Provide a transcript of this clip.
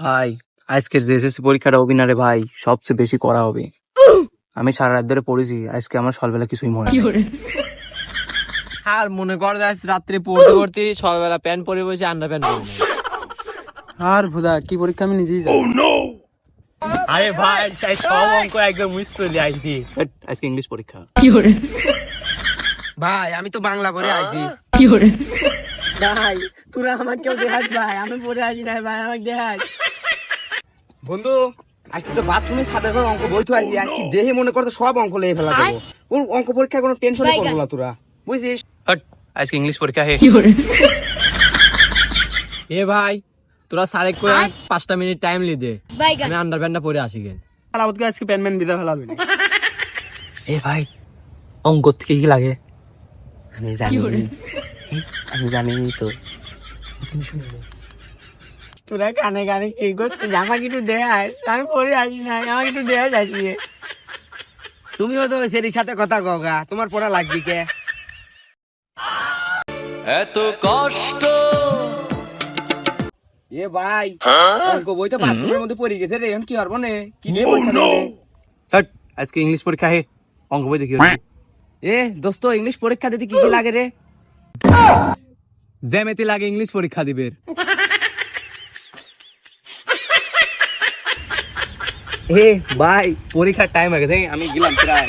ভাই আজকের যে এসএসসি পরীক্ষাটা হবে না রে ভাই, সবচেয়ে বেশি করা হবে। আমি সারা রাত ধরে পড়েছি, আজকে আমার সকালবেলা কিছুই মনে নেই। আর মনে কর যে আজ রাত্রে পড়তে পড়তে সকালবেলা প্যান্ট পরে বসে আন্ডার প্যান্ট পরে নাই। আর ভুদা কি পরীক্ষা আমি নিজেই জানি। আরে ভাই সেই সব অঙ্ক একদম মুস্তলি আইছি। ধ্যাৎ, আজকে ইংলিশ পরীক্ষা। ভাই আমি তো বাংলা পড়ে আইছি। ভাই তোরা আমাকে কেউ দেখাস ভাই, আমি পড়ে আসি না ভাই, আমাকে দেখাস। বন্ধু আজকে তো বাথরুমে সাদা করে অঙ্ক বইতে আসি, আজকে দেহে মনে করতে সব অঙ্ক লেগে ফেলা দেবো। কোন অঙ্ক পরীক্ষার কোনো টেনশনই করবো না তোরা, বুঝছিস? হট, আজকে ইংলিশ পরীক্ষা হে। এ ভাই তোরা সারেক করে 5টা মিনিট টাইম লি দে, আমি আন্ডার প্যান্টটা পরে আসি কেন। আলাউদ্দিন আজকে প্যানম্যান বিদা ফেলা হবে না। এ ভাই অঙ্ক থেকে কি লাগে? আমি জানি, আমি জানি তো। তোরা কানে কানে কি করছিস? আমাকে একটু দেখাস, আমি পড়ে আসি না, আমাকে একটু দেখাস আসিয়ে। তুমিও তো সেরির সাথে কথা কগা, তোমার পড়া লাগবে কে? এত কষ্ট এ ভাই অঙ্ক বই তো বাথরুমের মধ্যে পড়ে গেছে রে, এখন কি হবো নে? কি দিয়ে পরীক্ষা দেবো নে? হট, আজকে ইংলিশ পরীক্ষা হে, অঙ্ক বই দেখি হচ্ছে। এ দোস্ত ইংলিশ পরীক্ষা দিতে কি কি লাগে রে? জ্যামিতি লাগে ইংলিশ পরীক্ষা দিবে। এ ভাই পরীক্ষার টাইম হয়ে গেছে, আমি গেলাম প্রায়।